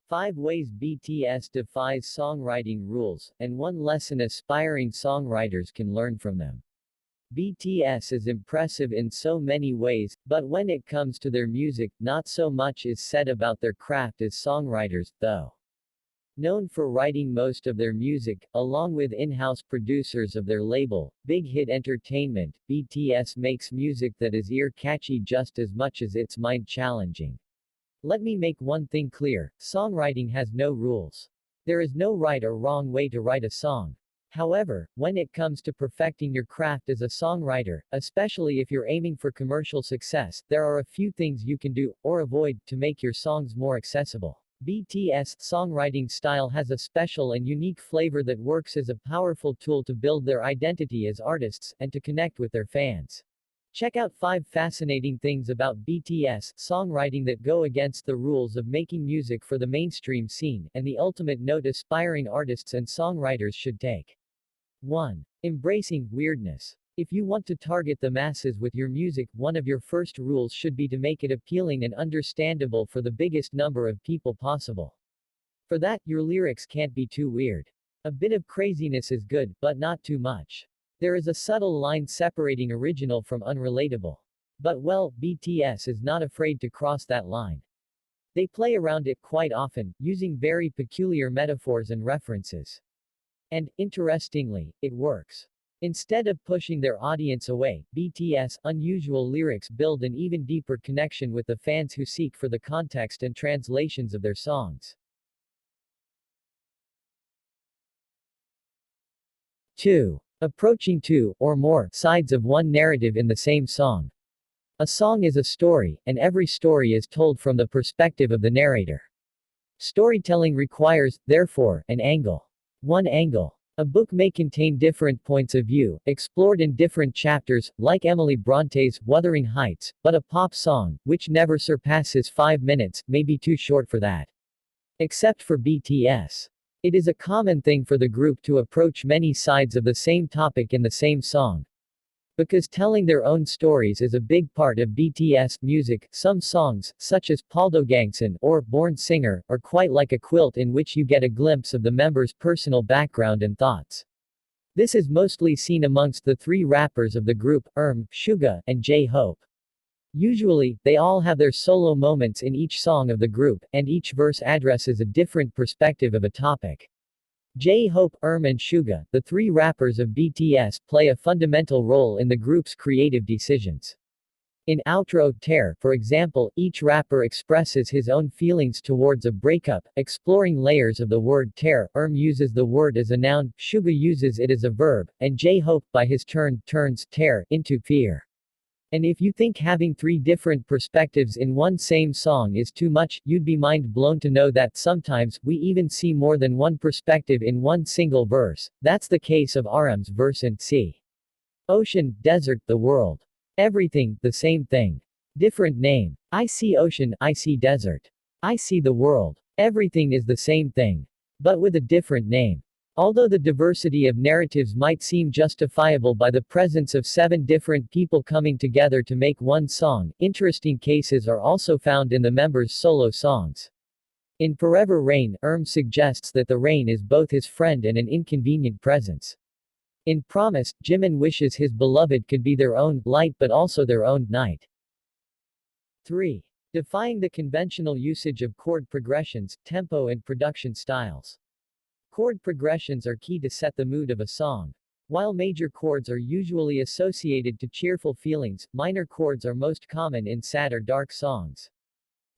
5 ways BTS defies songwriting rules, and 1 lesson aspiring songwriters can learn from them. BTS is impressive in so many ways, but when it comes to their music, not so much is said about their craft as songwriters, though. Known for writing most of their music, along with in-house producers of their label, Big Hit Entertainment, BTS makes music that is ear-catchy just as much as it's mind-challenging. Let me make one thing clear, songwriting has no rules. There is no right or wrong way to write a song. However, when it comes to perfecting your craft as a songwriter, especially if you're aiming for commercial success, there are a few things you can do, or avoid, to make your songs more accessible. BTS songwriting style has a special and unique flavor that works as a powerful tool to build their identity as artists, and to connect with their fans. Check out 5 fascinating things about BTS songwriting that go against the rules of making music for the mainstream scene, and the ultimate note aspiring artists and songwriters should take. 1. Embracing weirdness. If you want to target the masses with your music, one of your first rules should be to make it appealing and understandable for the biggest number of people possible. For that, your lyrics can't be too weird. A bit of craziness is good, but not too much. There is a subtle line separating original from unrelatable. But well, BTS is not afraid to cross that line. They play around it quite often, using very peculiar metaphors and references. And, interestingly, it works. Instead of pushing their audience away, BTS' unusual lyrics build an even deeper connection with the fans who seek for the context and translations of their songs. 2. Approaching 2 or more sides of one narrative in the same song. A song is a story, and every story is told from the perspective of the narrator. Storytelling requires, therefore, an angle. One angle. A book may contain different points of view, explored in different chapters, like Emily Bronte's Wuthering Heights, but a pop song, which never surpasses 5 minutes, may be too short for that. Except for BTS. It is a common thing for the group to approach many sides of the same topic in the same song. Because telling their own stories is a big part of BTS music, some songs, such as Gangsan or Born Singer, are quite like a quilt in which you get a glimpse of the members' personal background and thoughts. This is mostly seen amongst the 3 rappers of the group, Suga, and J-Hope. Usually, they all have their solo moments in each song of the group, and each verse addresses a different perspective of a topic. J-Hope, and Suga, the 3 rappers of BTS, play a fundamental role in the group's creative decisions. In outro Tear, for example, each rapper expresses his own feelings towards a breakup, exploring layers of the word tear. Uses the word as a noun, Suga uses it as a verb, and J-Hope, by his turn, turns tear into fear. And if you think having 3 different perspectives in one same song is too much, you'd be mind blown to know that sometimes, we even see more than one perspective in one single verse. That's the case of RM's verse in Sea. Ocean, desert, the world. Everything, the same thing. Different name. I see ocean, I see desert. I see the world. Everything is the same thing. But with a different name. Although the diversity of narratives might seem justifiable by the presence of 7 different people coming together to make one song, interesting cases are also found in the members' solo songs. In Forever Rain, suggests that the rain is both his friend and an inconvenient presence. In Promise, Jimin wishes his beloved could be their own light but also their own night. 3. Defying the conventional usage of chord progressions, tempo and production styles. Chord progressions are key to set the mood of a song. While major chords are usually associated to cheerful feelings, minor chords are most common in sad or dark songs.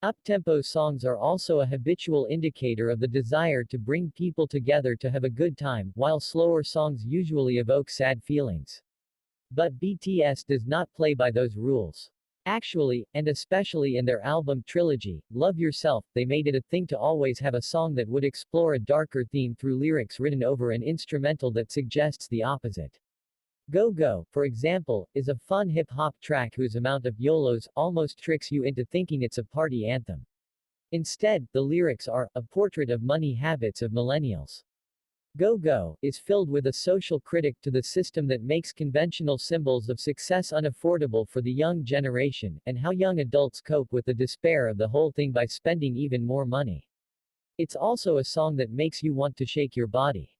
Up-tempo songs are also a habitual indicator of the desire to bring people together to have a good time, while slower songs usually evoke sad feelings. But BTS does not play by those rules. Actually, and especially in their album trilogy, Love Yourself, they made it a thing to always have a song that would explore a darker theme through lyrics written over an instrumental that suggests the opposite. Go Go, for example, is a fun hip-hop track whose amount of YOLOs almost tricks you into thinking it's a party anthem. Instead, the lyrics are a portrait of money habits of millennials. Go Go is filled with a social critic to the system that makes conventional symbols of success unaffordable for the young generation, and how young adults cope with the despair of the whole thing by spending even more money. It's also a song that makes you want to shake your body.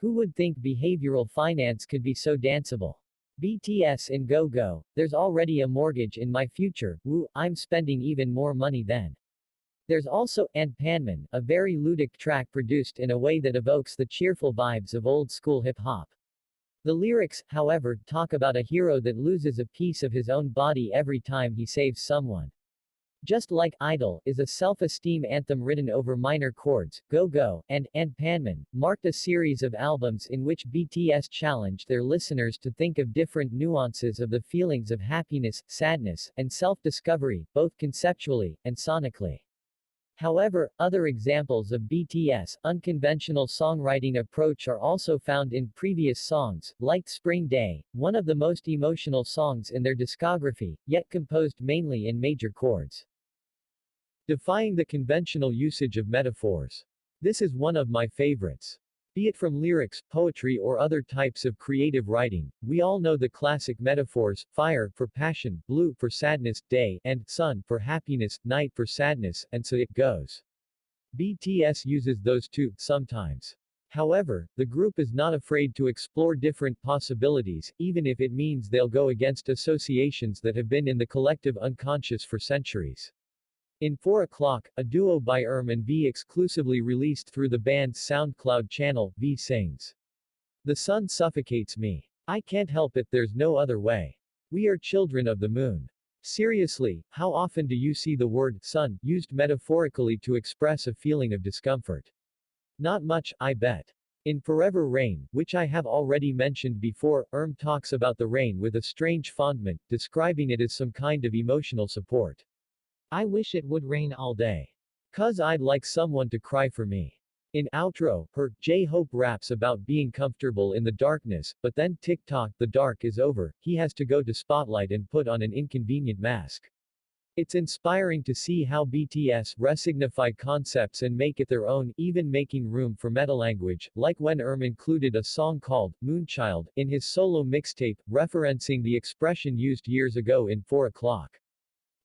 Who would think behavioral finance could be so danceable? BTS in Go Go, there's already a mortgage in my future, woo, I'm spending even more money then. There's also And Panman, a very ludic track produced in a way that evokes the cheerful vibes of old school hip hop. The lyrics, however, talk about a hero that loses a piece of his own body every time he saves someone. Just Like Idol is a self-esteem anthem written over minor chords. Go Go and Panman marked a series of albums in which BTS challenged their listeners to think of different nuances of the feelings of happiness, sadness, and self-discovery, both conceptually and sonically. However, other examples of BTS' unconventional songwriting approach are also found in previous songs, like Spring Day, one of the most emotional songs in their discography, yet composed mainly in major chords. Defying the conventional usage of metaphors. This is one of my favorites. Be it from lyrics, poetry or other types of creative writing, we all know the classic metaphors: fire for passion, blue for sadness, day and sun for happiness, night for sadness, and so it goes. BTS uses those too, sometimes. However, the group is not afraid to explore different possibilities, even if it means they'll go against associations that have been in the collective unconscious for centuries. In 4 O'Clock, a duo by and V exclusively released through the band's SoundCloud channel, V sings, "The sun suffocates me. I can't help it, there's no other way. We are children of the moon." Seriously, how often do you see the word sun used metaphorically to express a feeling of discomfort? Not much, I bet. In Forever Rain, which I have already mentioned before, talks about the rain with a strange fondment, describing it as some kind of emotional support. "I wish it would rain all day. 'Cause I'd like someone to cry for me." In Outro, J-Hope raps about being comfortable in the darkness, but then tick-tock, the dark is over, he has to go to Spotlight and put on an inconvenient mask. It's inspiring to see how BTS resignify concepts and make it their own, even making room for metalanguage, like when included a song called Moonchild in his solo mixtape, referencing the expression used years ago in 4 O'Clock.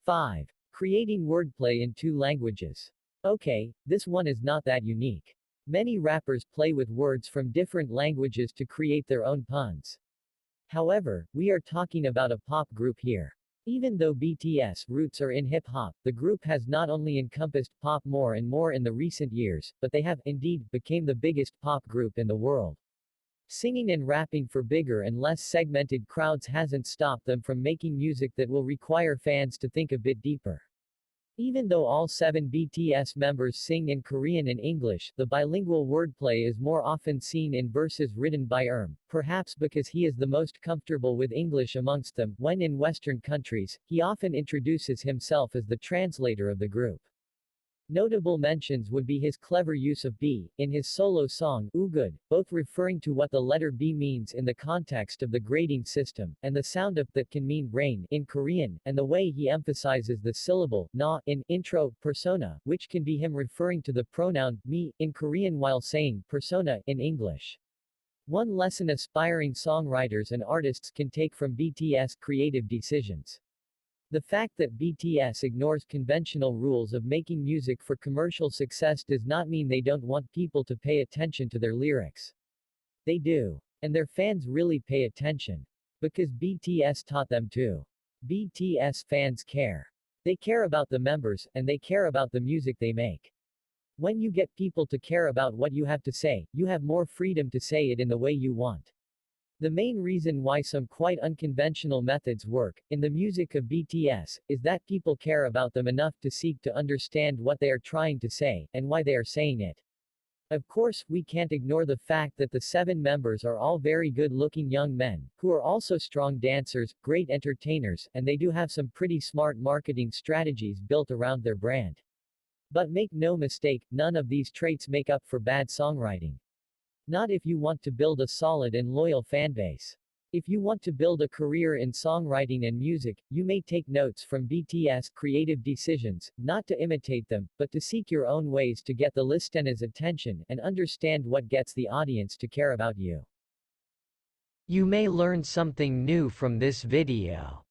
5. Creating wordplay in 2 languages. Okay, this one is not that unique. Many rappers play with words from different languages to create their own puns. However, we are talking about a pop group here. Even though BTS roots are in hip-hop, the group has not only encompassed pop more and more in the recent years, but they have, indeed, became the biggest pop group in the world. Singing and rapping for bigger and less segmented crowds hasn't stopped them from making music that will require fans to think a bit deeper. Even though all 7 BTS members sing in Korean and English, the bilingual wordplay is more often seen in verses written by perhaps because he is the most comfortable with English amongst them. When in Western countries, he often introduces himself as the translator of the group. Notable mentions would be his clever use of B in his solo song, Ugud, both referring to what the letter B means in the context of the grading system, and the sound of that can mean rain in Korean, and the way he emphasizes the syllable na in intro persona, which can be him referring to the pronoun me in Korean while saying persona in English. One lesson aspiring songwriters and artists can take from BTS creative decisions. The fact that BTS ignores conventional rules of making music for commercial success does not mean they don't want people to pay attention to their lyrics. They do. And their fans really pay attention. Because BTS taught them to. BTS fans care. They care about the members, and they care about the music they make. When you get people to care about what you have to say, you have more freedom to say it in the way you want. The main reason why some quite unconventional methods work, in the music of BTS, is that people care about them enough to seek to understand what they are trying to say, and why they are saying it. Of course, we can't ignore the fact that the 7 members are all very good-looking young men, who are also strong dancers, great entertainers, and they do have some pretty smart marketing strategies built around their brand. But make no mistake, none of these traits make up for bad songwriting. Not if you want to build a solid and loyal fanbase. If you want to build a career in songwriting and music, you may take notes from BTS creative decisions, not to imitate them, but to seek your own ways to get the listener's attention and understand what gets the audience to care about you. You may learn something new from this video.